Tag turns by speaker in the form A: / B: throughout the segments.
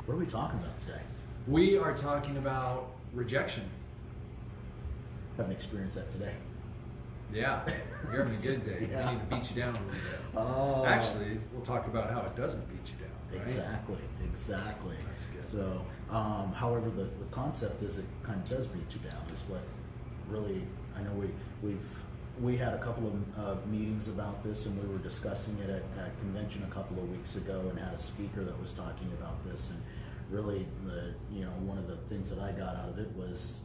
A: What are we talking about today?
B: We are talking about rejection.
A: Haven't experienced that today.
B: Yeah, you're having a good day.
A: Yeah.
B: We need to beat you down a little bit.
A: Oh.
B: Actually, we'll talk about how it doesn't beat you down. Right?
A: Exactly.
B: That's good.
A: So, however, the concept is it kind of does beat you down. Is what really I know we had a couple of meetings about this, and we were discussing it at convention a couple of weeks ago, and had a speaker that was talking about this. And really, one of the things that I got out of it was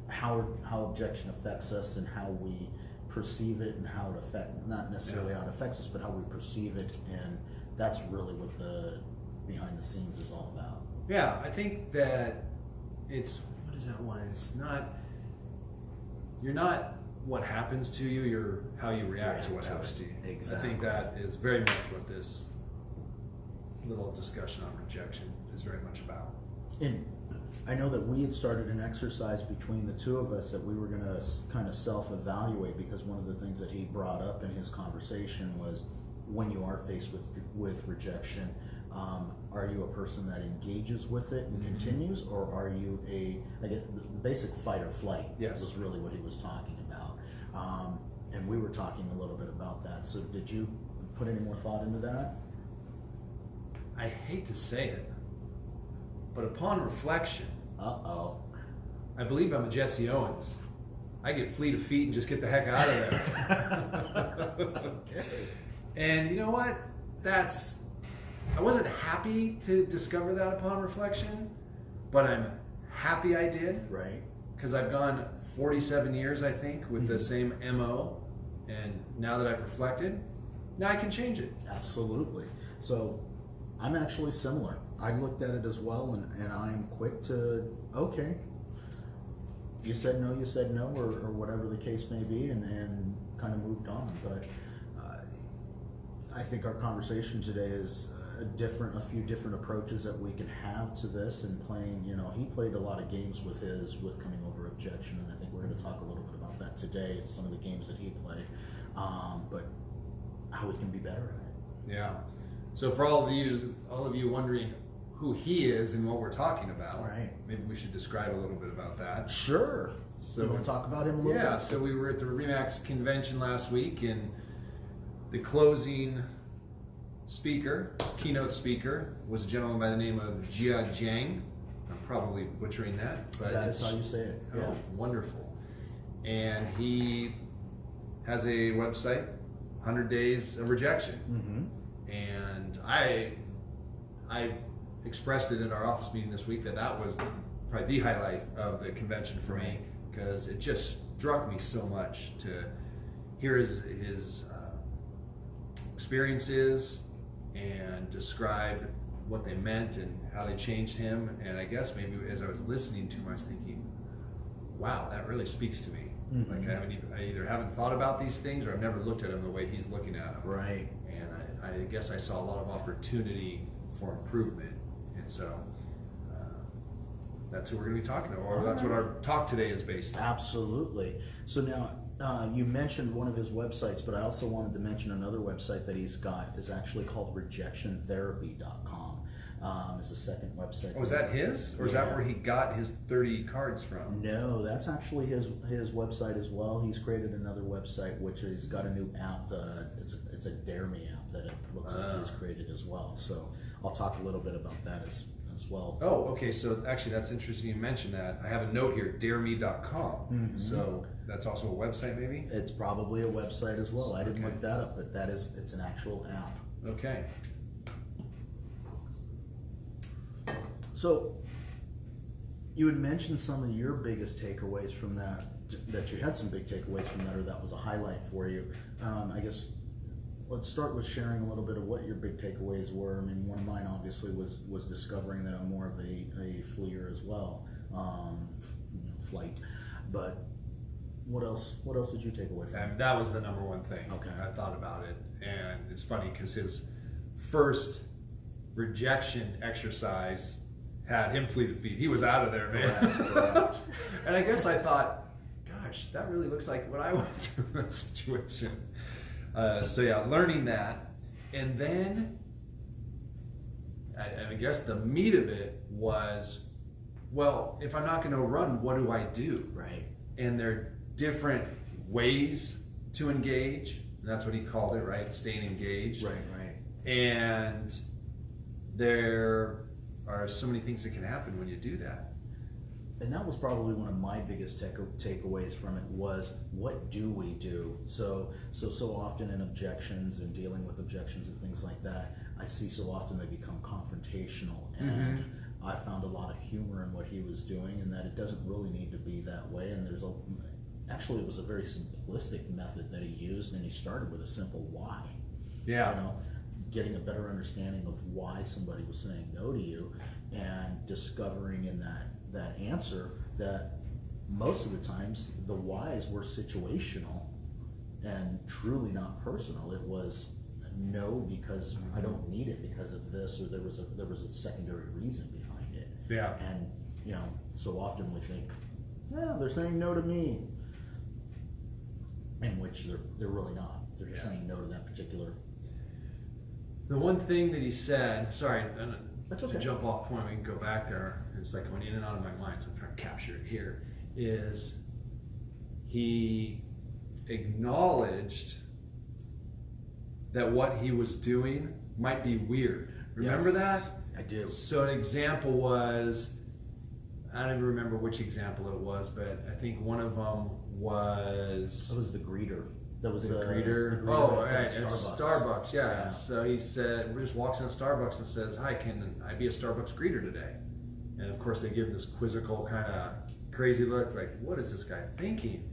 A: how objection affects us and how we perceive it, and how it not necessarily how it affects us, but how we perceive it, and that's really what the behind the scenes is all about.
B: Yeah, I think that what is that one? You're not what happens to you, you're how you react to what happens to you.
A: Exactly.
B: I think that is very much what this little discussion on rejection is very much about.
A: And I know that we had started an exercise between the two of us that we were going to kind of self-evaluate, because one of the things that he brought up in his conversation was, when you are faced with rejection, are you a person that engages with it and continues, or are you the basic fight or flight?
B: Yes,
A: was really what he was talking about, and we were talking a little bit about that. So did you put any more thought into that?
B: I hate to say it, but upon reflection, I believe I'm a Jesse Owens. I get fleet of feet and just get the heck out of there.
A: Okay.
B: And you know what? I wasn't happy to discover that upon reflection, but I'm happy I did.
A: Right.
B: Because I've gone 47 years, I think, with the same MO. And now that I've reflected, now I can change it.
A: Absolutely. So I'm actually similar. I looked at it as well, and I'm quick to, okay, you said no, or whatever the case may be, and kind of moved on. But I think our conversation today is a few different approaches that we can have to this, and playing, he played a lot of games with coming over objection, and I think we're going to talk a little bit about that today, some of the games that he played, but how we can be better at it.
B: Yeah. So for all of you wondering who he is and what we're talking about,
A: right?
B: Maybe we should describe a little bit about that.
A: Sure. So you want to talk about him a little bit?
B: Yeah. So we were at the Remax convention last week, and the closing keynote speaker, was a gentleman by the name of Jia Jiang. I'm probably butchering that, but
A: that is how you say it.
B: Oh,
A: Yeah.
B: Wonderful. And he has a website, 100 Days of Rejection.
A: Mm-hmm.
B: And I expressed it at our office meeting this week that was probably the highlight of the convention for me, because it just struck me so much to hear his experiences and describe what they meant and how they changed him. And I guess maybe as I was listening to him, I was thinking, wow, that really speaks to me.
A: Mm-hmm.
B: Like I either haven't thought about these things, or I've never looked at them the way he's looking at them.
A: Right.
B: And I guess I saw a lot of opportunity for improvement. And so that's who we're going to be talking to, or that's what our talk today is based on.
A: Absolutely. So now, you mentioned one of his websites, but I also wanted to mention another website that he's got is actually called rejectiontherapy.com. It's the second website.
B: Oh, is that his? Or is that where he got his 30 cards from?
A: No, that's actually his website as well. He's created another website, which he's got a new app. It's a Dare Me app that it looks like he's created as well. So I'll talk a little bit about that as well.
B: Oh, okay. So actually, that's interesting you mentioned that. I have a note here, dareme.com.
A: Mm-hmm.
B: So that's also a website, maybe?
A: It's probably a website as well. I didn't look that up, but it's an actual app.
B: Okay.
A: So you had mentioned some of your biggest takeaways from that you had some big takeaways from that, or that was a highlight for you. I guess let's start with sharing a little bit of what your big takeaways were. I mean, one of mine obviously was discovering that I'm more of a fleer as well, flight. But what else did you take away from it?
B: That was the number one thing.
A: Okay.
B: I thought about it, and it's funny because his first rejection exercise had him fleet of feet. He was out of there, man.
A: Correct.
B: And I guess I thought, gosh, that really looks like what I went through in that situation. So yeah, learning that, and then guess the meat of it was, well, if I'm not going to run, what do I do?
A: Right.
B: And there are different ways to engage. And that's what he called it, right? Staying engaged.
A: Right, right.
B: And there are so many things that can happen when you do that.
A: And that was probably one of my biggest takeaways from it was, what do we do? So often in objections and dealing with objections and things like that, I see so often they become confrontational. And I found a lot of humor in what he was doing, and that it doesn't really need to be that way. And actually it was a very simplistic method that he used, and he started with a simple why.
B: Yeah.
A: You know, getting a better understanding of why somebody was saying no to you, and discovering in that answer that most of the times the whys were situational and truly not personal. It was no because I don't need it because of this, or there was a secondary reason behind it.
B: Yeah.
A: And you know, so often we think, yeah, they're saying no to me, in which they're really not. They're just saying no to that particular.
B: The one thing that he said, sorry,
A: That's okay.
B: to jump off point, we can go back there. It's like going in and out of my mind, so I'm trying to capture it here. Is he acknowledged that what he was doing might be weird? Remember that?
A: I do.
B: So an example was, I don't even remember which example it was, but I think one of them was.
A: That was the greeter. That was
B: the
A: the
B: greeter.
A: greeter
B: Oh,
A: at
B: right.
A: Starbucks.
B: Starbucks, yeah. So he said, just walks in Starbucks and says, "Hi, can I be a Starbucks greeter today?" And of course, they give this quizzical kind of crazy look, like, "What is this guy thinking?"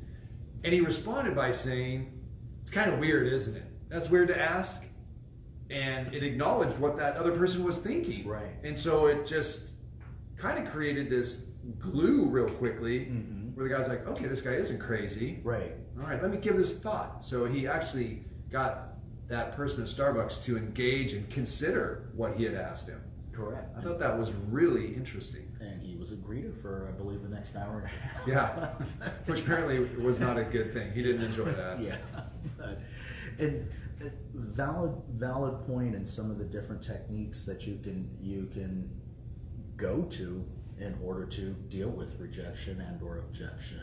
B: And he responded by saying, "It's kind of weird, isn't it? That's weird to ask." And it acknowledged what that other person was thinking.
A: Right.
B: And so it just kind of created this glue real quickly, where the guy's like, "Okay, this guy isn't crazy.
A: Right.
B: All right, let me give this thought." So he actually got that person at Starbucks to engage and consider what he had asked him.
A: Correct.
B: I thought that was really interesting.
A: And he was a greeter for, I believe, the next hour and a half.
B: Yeah, which apparently was not a good thing. He didn't enjoy that.
A: Yeah. And valid point in some of the different techniques that you can go to in order to deal with rejection and or objection.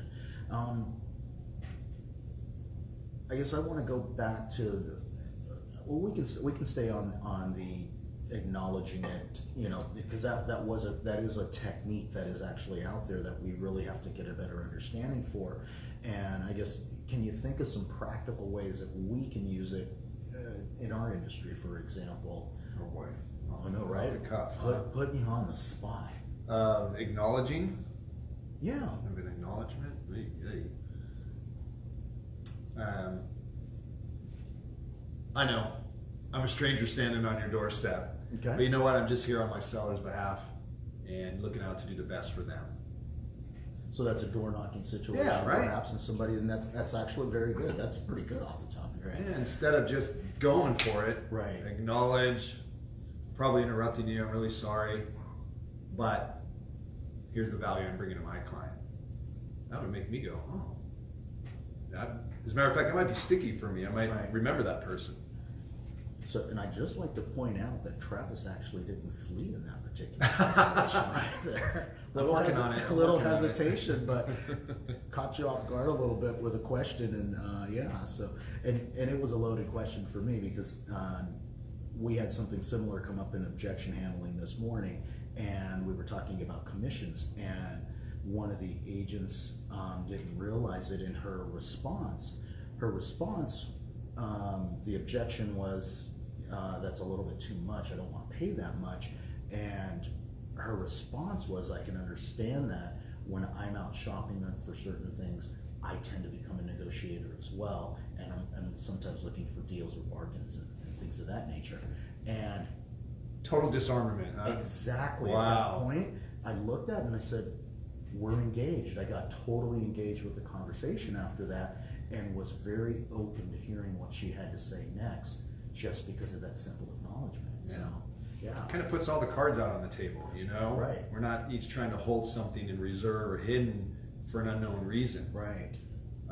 A: I guess I want to go back to, well, we can stay on the acknowledging it, you know, because that is a technique that is actually out there that we really have to get a better understanding for. And I guess, can you think of some practical ways that we can use it in our industry, for example?
B: Oh boy.
A: I know, right?
B: Off the cuff.
A: Put me on the spot.
B: Acknowledging.
A: Yeah.
B: Of an acknowledgement. I know. I'm a stranger standing on your doorstep.
A: Okay.
B: But you know what? I'm just here on my seller's behalf and looking out to do the best for them.
A: So that's a door knocking situation,
B: Yeah, right.
A: perhaps, and somebody, and that's actually very good. That's pretty good off the top of your head.
B: Yeah, instead of just going for it,
A: Right.
B: acknowledge, probably interrupting you, I'm really sorry, but here's the value I'm bringing to my client. That would make me go, oh. As a matter of fact, that might be sticky for me. I might remember that person.
A: So, and I'd just like to point out that Travis actually didn't flee in that particular situation right there.
B: I'm working on it.
A: A little hesitation, but caught you off guard a little bit with a question, and yeah. So, and it was a loaded question for me because we had something similar come up in objection handling this morning, and we were talking about commissions, and one of the agents didn't realize it in her response. Her response, the objection was, that's a little bit too much. I don't want to pay that much. And her response was, I can understand that when I'm out shopping for certain things, I tend to become a negotiator as well. And I'm sometimes looking for deals or bargains and things of that nature. And
B: Total disarmament, huh?
A: exactly
B: Wow.
A: at that point, I looked at it and I said, we're engaged. I got totally engaged with the conversation after that and was very open to hearing what she had to say next, just because of that simple acknowledgement.
B: Yeah.
A: So, yeah.
B: Kind of puts all the cards out on the table, you know?
A: Right.
B: We're not each trying to hold something in reserve or hidden for an unknown reason.
A: Right.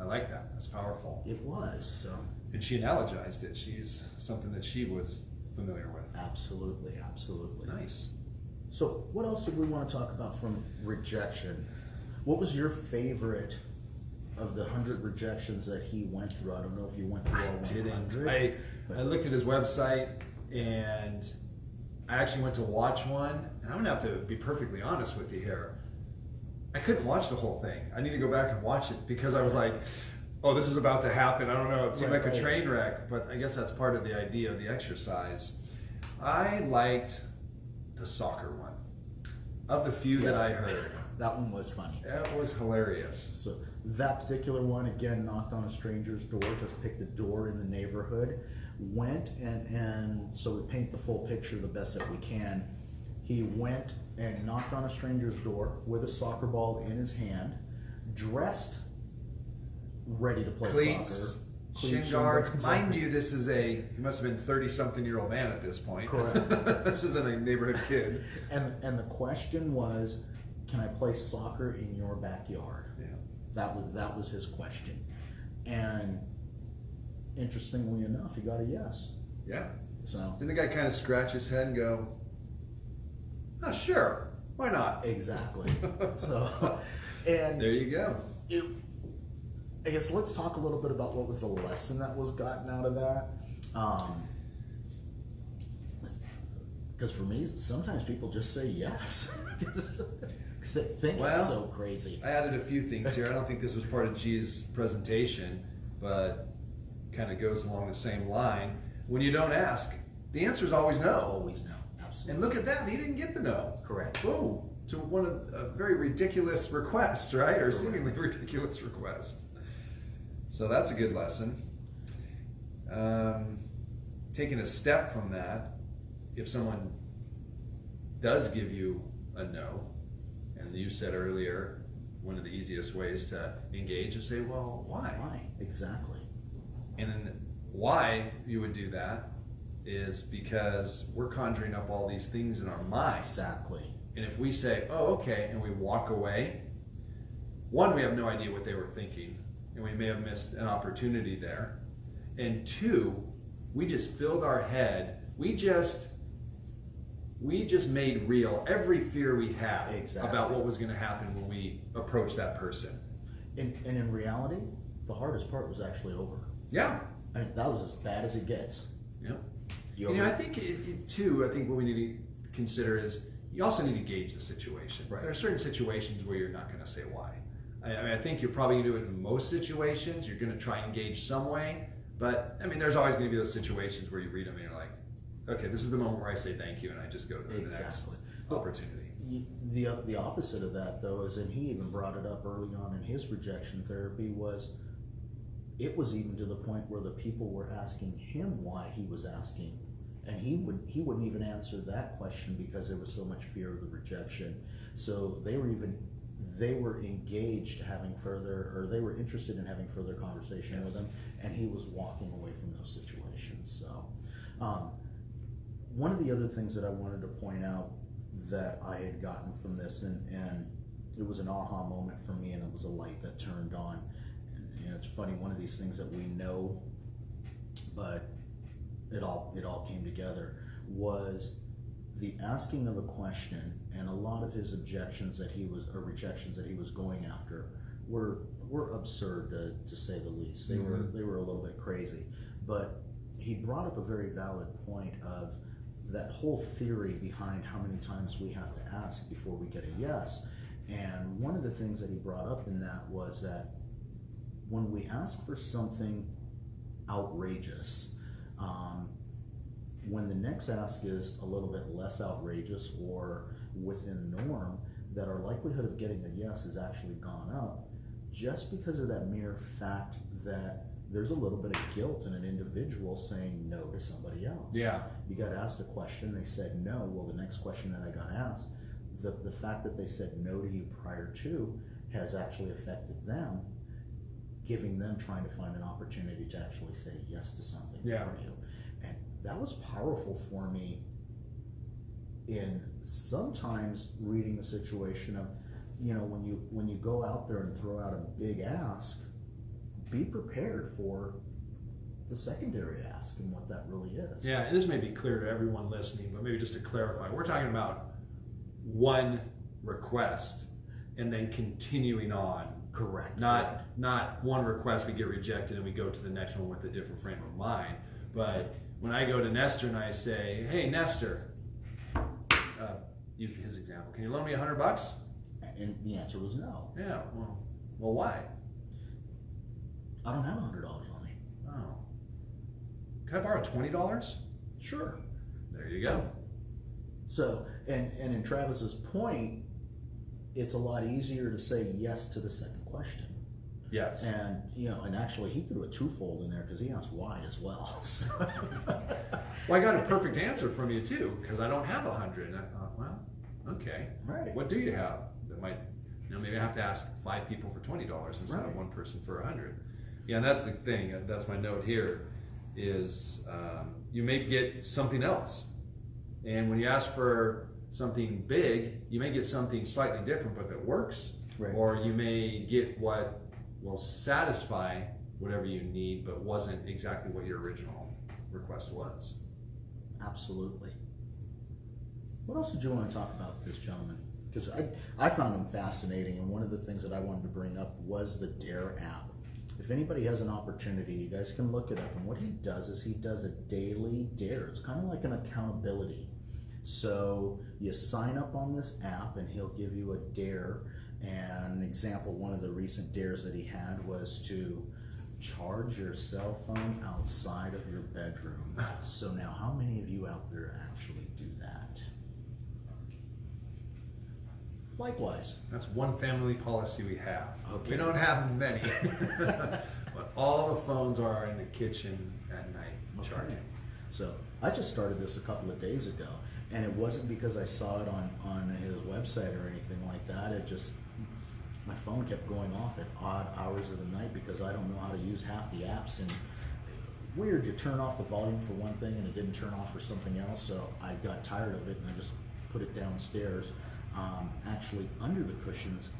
B: I like that. That's powerful.
A: It was. So,
B: And she analogized it. She's something that she was familiar with.
A: absolutely, absolutely.
B: Nice.
A: So what else did we want to talk about from Rejection? What was your favorite of the 100 rejections that he went through? I don't know if you went through all 100.
B: I looked at his website, and I actually went to watch one, and I'm gonna have to be perfectly honest with you here. I couldn't watch the whole thing. I need to go back and watch it because I was like, oh, this is about to happen. I don't know. It seemed like a train wreck, but I guess that's part of the idea of the exercise. I liked the soccer one. Of the few that I heard.
A: That one was funny.
B: That was hilarious.
A: So that particular one, again, knocked on a stranger's door, just picked a door in the neighborhood, went and so we paint the full picture the best that we can. He went and knocked on a stranger's door with a soccer ball in his hand, dressed, ready to play
B: Cleats,
A: soccer.
B: shin guards. Mind you, this is he must have been 30-something-year-old man at this point.
A: Correct.
B: This isn't a neighborhood kid.
A: And the question was, can I play soccer in your backyard?
B: Yeah.
A: That was his question. And interestingly enough, he got a yes.
B: Yeah.
A: So
B: Didn't the guy kind of scratch his head and go, oh, sure, why not?
A: exactly. So, and
B: There you go.
A: I guess let's talk a little bit about what was the lesson that was gotten out of that. Because for me, sometimes people just say yes because they think it's so crazy.
B: I added a few things here. I don't think this was part of G's presentation, but kind of goes along the same line. When you don't ask, the answer is always no.
A: Always no, absolutely.
B: And look at that, he didn't get the no.
A: Correct.
B: Whoa, to one of a very ridiculous request, right? Or seemingly ridiculous request. So that's a good lesson. Taking a step from that, if someone does give you a no, and you said earlier, one of the easiest ways to engage is say, well, why?
A: Why? Exactly.
B: And then why you would do that is because we're conjuring up all these things in our mind.
A: Exactly.
B: And if we say, oh, okay, and we walk away, one, we have no idea what they were thinking, and we may have missed an opportunity there. And two, we just filled our head, we just made real every fear we had about what was going to happen when we approached that person.
A: And in reality, the hardest part was actually over.
B: Yeah.
A: I mean, that was as bad as it gets.
B: Yeah. I think I think what we need to consider is you also need to gauge the situation.
A: Right.
B: There are certain situations where you're not going to say why. I think you're probably going to do it in most situations. You're going to try and engage some way. But, I mean, there's always going to be those situations where you read them and you're like, okay, this is the moment where I say thank you and I just go to the next opportunity.
A: The opposite of that, though, is, and he even brought it up early on in his rejection therapy, was it was even to the point where the people were asking him why he was asking. And he wouldn't even answer that question because there was so much fear of the rejection. So they were engaged having further, or they were interested in having further conversation with him, and he was walking away from those situations. So one of the other things that I wanted to point out that I had gotten from this, and it was an aha moment for me, and it was a light that turned on. And it's funny, one of these things that we know, but it all came together, was the asking of a question. And a lot of his rejections that he was going after were absurd to say the least. They were a little bit crazy, but he brought up a very valid point of that whole theory behind how many times we have to ask before we get a yes. And one of the things that he brought up in that was that when we ask for something outrageous, when the next ask is a little bit less outrageous or within the norm, that our likelihood of getting a yes has actually gone up, just because of that mere fact that there's a little bit of guilt in an individual saying no to somebody else.
B: Yeah.
A: You got asked a question, they said no. Well, the next question that I got asked, the fact that they said no to you prior to has actually affected them, giving them trying to find an opportunity to actually say yes to something for you. And that was powerful for me in sometimes reading the situation of, when you go out there and throw out a big ask, be prepared for the secondary ask and what that really is.
B: Yeah, and this may be clear to everyone listening, but maybe just to clarify, we're talking about one request and then continuing on.
A: Correct.
B: Not one request, we get rejected and we go to the next one with a different frame of mind. But when I go to Nestor and I say, hey, Nestor, use his example, can you loan me $100?
A: And the answer was no.
B: Yeah, well, why?
A: I don't have $100 on me.
B: Oh. Can I borrow $20?
A: Sure.
B: There you go.
A: So, and in Travis's point, it's a lot easier to say yes to the second question.
B: Yes.
A: And, and actually he threw a twofold in there because he asked why as well. So.
B: Well, I got a perfect answer from you too, because I don't have 100. And I thought, well, okay.
A: Right.
B: What do you have that might, maybe I have to ask 5 people for $20 instead
A: right.
B: of one person for 100. Yeah, and that's the thing. That's my note here is you may get something else. And when you ask for something big, you may get something slightly different, but that works.
A: Right.
B: Or you may get what will satisfy whatever you need, but wasn't exactly what your original request was.
A: Absolutely. What else did you want to talk about with this gentleman? Because I found him fascinating, and one of the things that I wanted to bring up was the Dare app. If anybody has an opportunity, you guys can look it up. And what he does is he does a daily dare. It's kind of like an accountability. So you sign up on this app and he'll give you a dare. And an example, one of the recent dares that he had was to charge your cell phone outside of your bedroom. So now how many of you out there actually do that? Likewise.
B: That's one family policy we have.
A: Okay.
B: We don't have many. But all the phones are in the kitchen at night charging.
A: So I just started this a couple of days ago, and it wasn't because I saw it on his website or anything like that. It just, my phone kept going off at odd hours of the night because I don't know how to use half the apps. And weird, you turn off the volume for one thing and it didn't turn off for something else. So I got tired of it and I just put it downstairs, actually under the cushions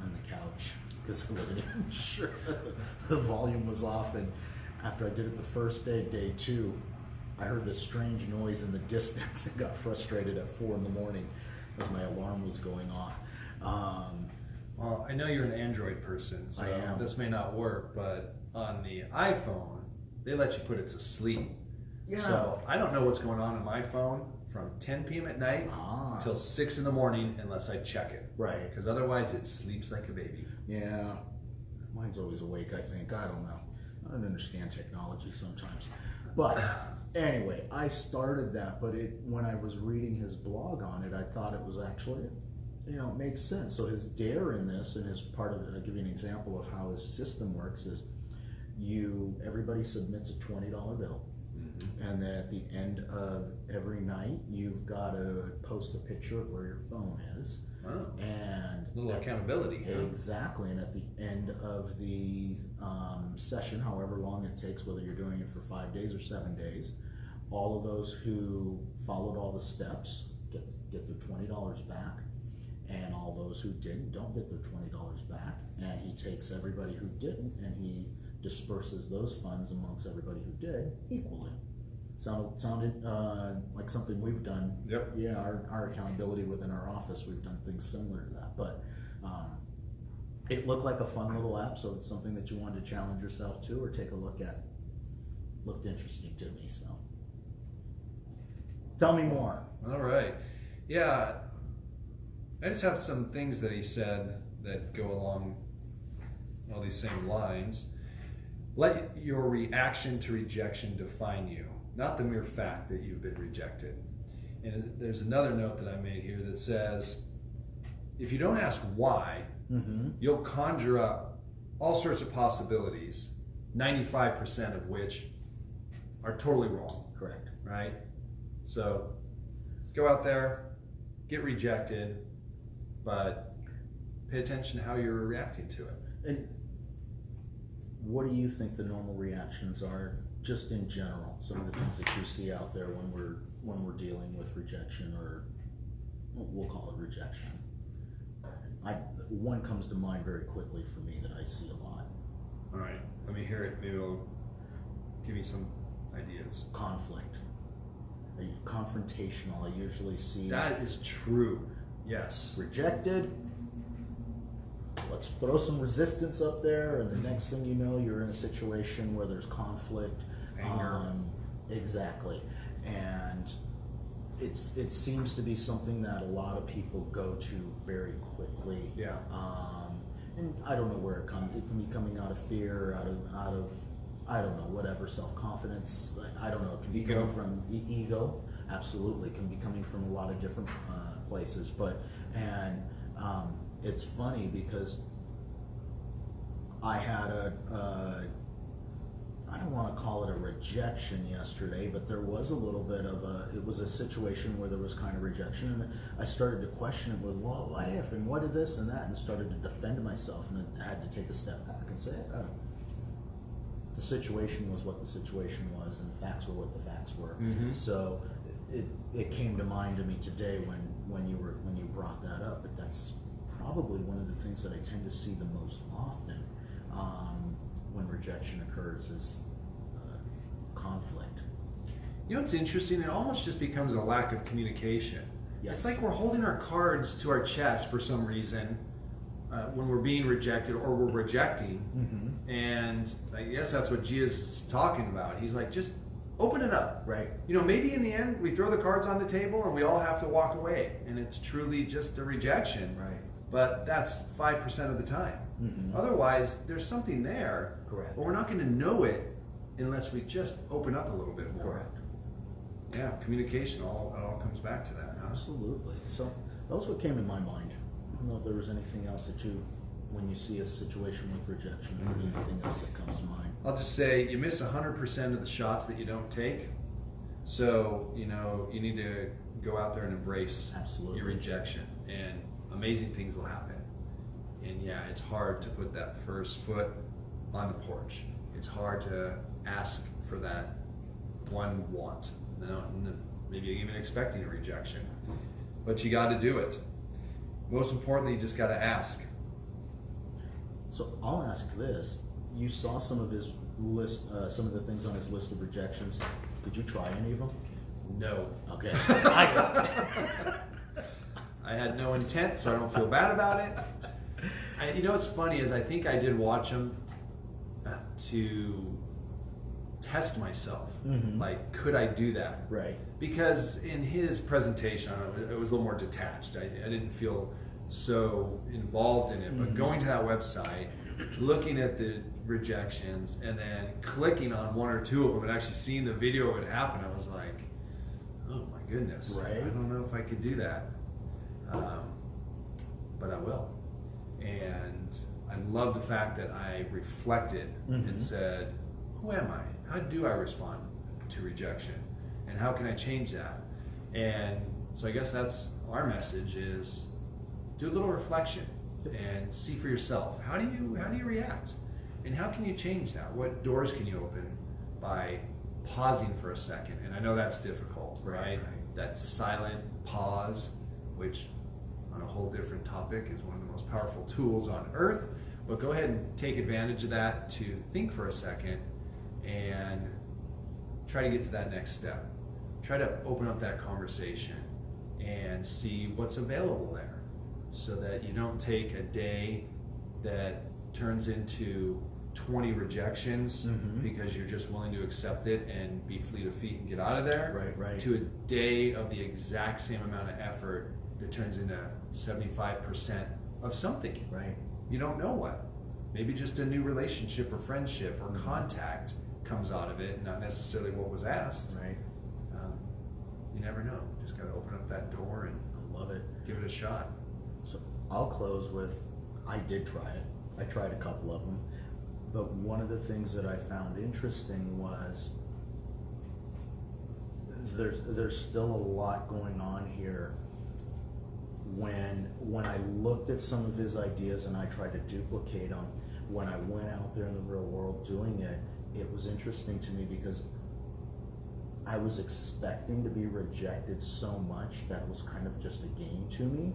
A: on the couch, because I wasn't even sure the volume was off. And after I did it the first day, day 2, I heard this strange noise in the distance and got frustrated at 4 in the morning as my alarm was going off.
B: Well, I know you're an Android person, so
A: I am.
B: this may not work, but on the iPhone, they let you put it to sleep.
A: Yeah.
B: So I don't know what's going on my phone from 10 p.m. at night till 6 in the morning unless I check it.
A: Right.
B: Because otherwise it sleeps like a baby.
A: Yeah. Mine's always awake, I think. I don't know. I don't understand technology sometimes. But anyway, I started that, but when I was reading his blog on it, I thought it was actually, it makes sense. So his dare in this, and his part of it, I'll give you an example of how his system works, is everybody submits a $20 bill. And then at the end of every night, you've got to post a picture of where your phone is.
B: Oh.
A: And
B: A little accountability.
A: Exactly. And at the end of the session, however long it takes, whether you're doing it for 5 days or 7 days, all of those who followed all the steps get their $20 back. And all those who didn't don't get their $20 back. And he takes everybody who didn't and he disperses those funds amongst everybody who did equally. Sounded like something we've done.
B: Yep.
A: Yeah, our accountability within our office, we've done things similar to that. But it looked like a fun little app, so it's something that you wanted to challenge yourself to or take a look at. Looked interesting to me, so. Tell me more.
B: All right. Yeah. I just have some things that he said that go along all these same lines. Let your reaction to rejection define you, not the mere fact that you've been rejected. And there's another note that I made here that says, if you don't ask why, you'll conjure up all sorts of possibilities, 95% of which are totally wrong.
A: Correct.
B: Right? So go out there, get rejected, but pay attention to how you're reacting to it.
A: And what do you think the normal reactions are, just in general? Some of the things that you see out there when we're dealing with rejection, or we'll call it rejection. One comes to mind very quickly for me that I see a lot.
B: All right, let me hear it. Maybe it'll give me some ideas.
A: Conflict. Confrontational. I usually see.
B: That is true. Yes.
A: Rejected. Let's throw some resistance up there, and the next thing you know, you're in a situation where there's conflict.
B: Anger.
A: Exactly. And it seems to be something that a lot of people go to very quickly.
B: Yeah.
A: And I don't know where it comes. It can be coming out of fear, out of I don't know, whatever, self-confidence. I don't know. It can be coming from ego. Absolutely, it can be coming from a lot of different places. It's funny because I had I don't want to call it a rejection yesterday, but there was a little bit of it was a situation where there was kind of rejection, and I started to question it with, well, what if, and what if this and that, and started to defend myself, and I had to take a step back and say, the situation was what the situation was, and the facts were what the facts were.
B: Mm-hmm.
A: So it came to mind to me today when you brought that up, but that's probably one of the things that I tend to see the most often when rejection occurs is conflict.
B: You know what's interesting? It almost just becomes a lack of communication.
A: Yes.
B: It's like we're holding our cards to our chest for some reason when we're being rejected or we're rejecting.
A: Mm-hmm.
B: And I guess that's what Gia's talking about. He's like, just open it up.
A: Right.
B: You know, maybe in the end we throw the cards on the table and we all have to walk away. And it's truly just a rejection.
A: Right.
B: But that's 5% of the time.
A: Mm-hmm.
B: Otherwise, there's something there.
A: Correct.
B: But we're not going to know it unless we just open up a little bit more.
A: Correct.
B: Yeah, communication, it all comes back to that. Huh?
A: Absolutely. So that was what came to my mind. I don't know if there was anything else that when you see a situation with rejection, if there's anything else that comes to mind.
B: I'll just say you miss 100% of the shots that you don't take. So, you know, you need to go out there and embrace
A: Absolutely.
B: your rejection, and amazing things will happen. And yeah, it's hard to put that first foot on the porch. It's hard to ask for that one want. No, maybe even expecting a rejection. But you got to do it. Most importantly, you just got to ask.
A: So I'll ask this. You saw some of his list, some of the things on his list of rejections. Did you try any of them?
B: No.
A: Okay.
B: I had no intent, so I don't feel bad about it. You know what's funny is I think I did watch them to test myself.
A: Mm-hmm.
B: Like, could I do that?
A: Right.
B: Because in his presentation, I don't know, it was a little more detached. I didn't feel so involved in it.
A: Mm-hmm.
B: But going to that website, looking at the rejections, and then clicking on one or two of them and actually seeing the video of it happen, I was like, oh my goodness.
A: Right.
B: I don't know if I could do that. But I will. And I love the fact that I reflected
A: Mm-hmm.
B: and said, who am I? How do I respond to rejection? And how can I change that? And so I guess that's our message is do a little reflection and see for yourself. How do you react? And how can you change that? What doors can you open by pausing for a second? And I know that's difficult, right? That silent pause, which on a whole different topic is one of the most powerful tools on earth. But go ahead and take advantage of that to think for a second and try to get to that next step. Try to open up that conversation and see what's available there so that you don't take a day that turns into 20 rejections
A: Mm-hmm.
B: because you're just willing to accept it and be fleet of feet and get out of there,
A: Right.
B: to a day of the exact same amount of effort that turns into 75% of something.
A: Right.
B: You don't know what. Maybe just a new relationship or friendship or contact comes out of it, not necessarily what was asked.
A: Right.
B: You never know. Just got to open up that door and
A: I love it.
B: give it a shot.
A: So I'll close with, I did try it. I tried a couple of them. But one of the things that I found interesting was there's still a lot going on here. When I looked at some of his ideas and I tried to duplicate them, when I went out there in the real world doing it, it was interesting to me because I was expecting to be rejected so much that was kind of just a game to me,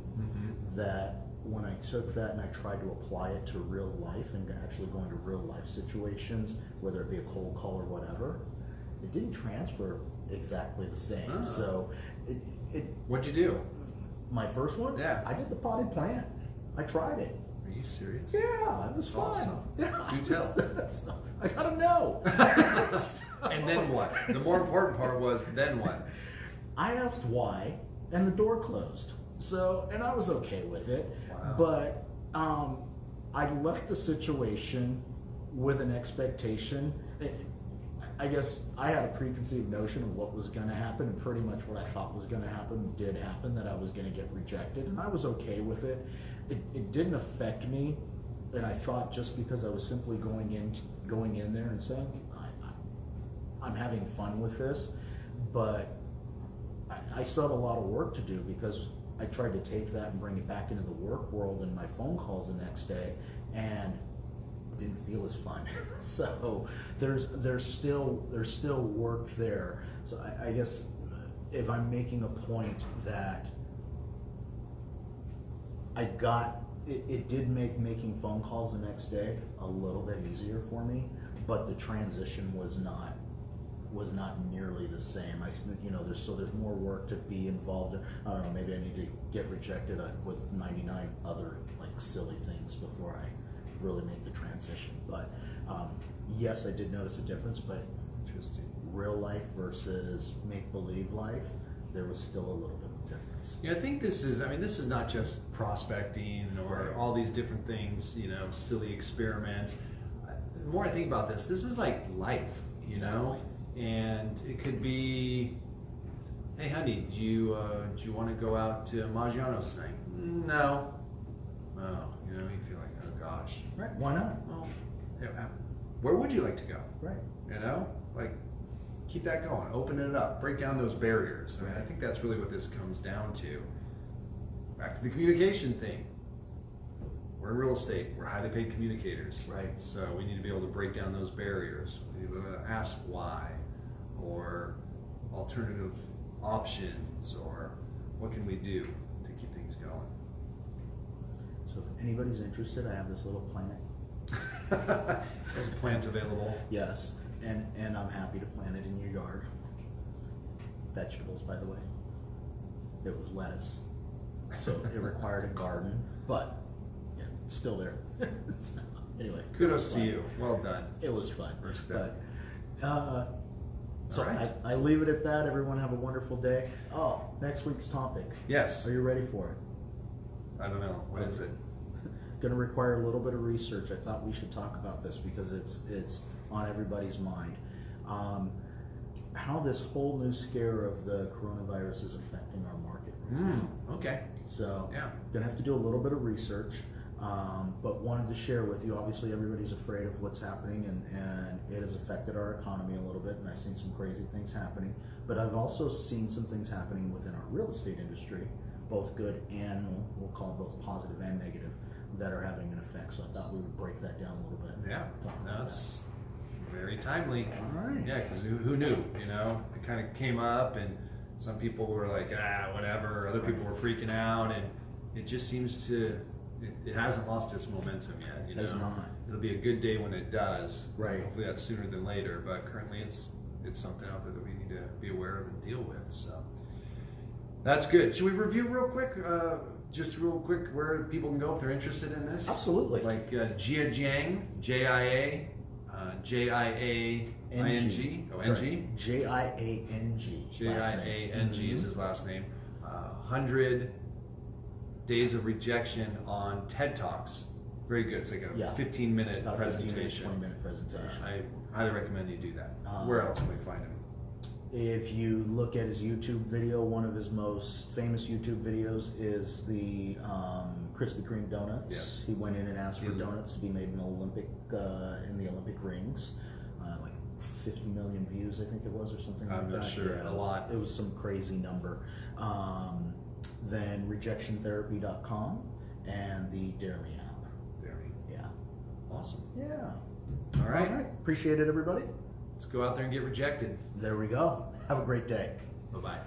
A: that when I took that and I tried to apply it to real life and actually go into real life situations, whether it be a cold call or whatever, it didn't transfer exactly the same.
B: Oh.
A: So it
B: What'd you do?
A: My first one?
B: Yeah.
A: I did the potted plant. I tried it.
B: Are you serious?
A: Yeah, it was fun.
B: Awesome.
A: Yeah.
B: Do tell.
A: I gotta know.
B: And then what? The more important part was then what?
A: I asked why, and the door closed. So, and I was okay with it.
B: Wow.
A: But I left the situation with an expectation. I guess I had a preconceived notion of what was going to happen, and pretty much what I thought was going to happen did happen, that I was going to get rejected, and I was okay with it. It didn't affect me, and I thought just because I was simply going in there and saying, I'm having fun with this, but I still have a lot of work to do, because I tried to take that and bring it back into the work world in my phone calls the next day, and it didn't feel as fun. So there's still work there. So I guess if I'm making a point that I got, it did make making phone calls the next day a little bit easier for me, but the transition was not nearly the same. There's more work to be involved in. I don't know, maybe I need to get rejected with 99 other like silly things before I really make the transition. But yes, I did notice a difference, but
B: Interesting.
A: real life versus make-believe life, there was still a little bit of difference.
B: Yeah, I think this is not just prospecting or
A: Right.
B: all these different things, silly experiments. The more I think about this is like life,
A: Exactly.
B: And it could be, hey honey, do you want to go out to Maggiano's tonight? No. Oh, you feel like, oh gosh.
A: Right, why not?
B: Well, where would you like to go?
A: Right.
B: Like keep that going, open it up, break down those barriers. I
A: Right.
B: think that's really what this comes down to. Back to the communication thing. We're in real estate. We're highly paid communicators.
A: Right.
B: So we need to be able to break down those barriers. We need to ask why, or alternative options, or what can we do to keep things going.
A: So if anybody's interested, I have this little plant.
B: Is a plant available?
A: Yes, and I'm happy to plant it in your yard. Vegetables, by the way. It was lettuce, so it required a garden, but yeah, it's still there. So, anyway,
B: Kudos to
A: fun.
B: you. Well done.
A: It was fun.
B: First step.
A: But, so
B: All right.
A: I leave it at that. Everyone have a wonderful day. Oh, next week's topic.
B: Yes.
A: Are you ready for it?
B: I don't know. What is it?
A: Going to require a little bit of research. I thought we should talk about this because it's on everybody's mind. How this whole new scare of the coronavirus is affecting our market right now.
B: Okay.
A: So,
B: Yeah.
A: going to have to do a little bit of research, but wanted to share with you. Obviously, everybody's afraid of what's happening, and it has affected our economy a little bit, and I've seen some crazy things happening. But I've also seen some things happening within our real estate industry, both good and we'll call it both positive and negative, that are having an effect. So I thought we would break that down a little bit.
B: Yeah.
A: Talk about
B: That's very timely.
A: All right.
B: Yeah, because who knew? It kind of came up, and some people were like, whatever. Other people were freaking out, and it just seems to. It hasn't lost its momentum yet.
A: It has not.
B: It'll be a good day when it does.
A: Right.
B: Hopefully that's sooner than later. But currently, it's something out there that we need to be aware of and deal with. So that's good. Should we review real quick? Just real quick, where people can go if they're interested in this.
A: Absolutely.
B: Like Jia Jiang, J-I-A, J-I-A-I-N-G. Oh, N-G?
A: J-I-A-N-G.
B: J-I-A-N-G is his last name. 100 Days of Rejection on TED Talks. Very good. It's like a 15-minute
A: About
B: presentation.
A: 20-minute presentation.
B: I highly recommend you do that.
A: Um,
B: Where else can we find him?
A: If you look at his YouTube video, one of his most famous YouTube videos is the Krispy Kreme donuts.
B: Yes.
A: He went in and asked for
B: Mhm.
A: donuts to be made in the Olympic rings. Like 50 million views, I think it was, or something like that.
B: I'm not sure.
A: Yeah,
B: A lot.
A: It was some crazy number. Then rejectiontherapy.com and the Dare Me app.
B: There we go.
A: Yeah.
B: Awesome.
A: Yeah.
B: All right.
A: Appreciate it, everybody.
B: Let's go out there and get rejected.
A: There we go. Have a great day.
B: Bye-bye.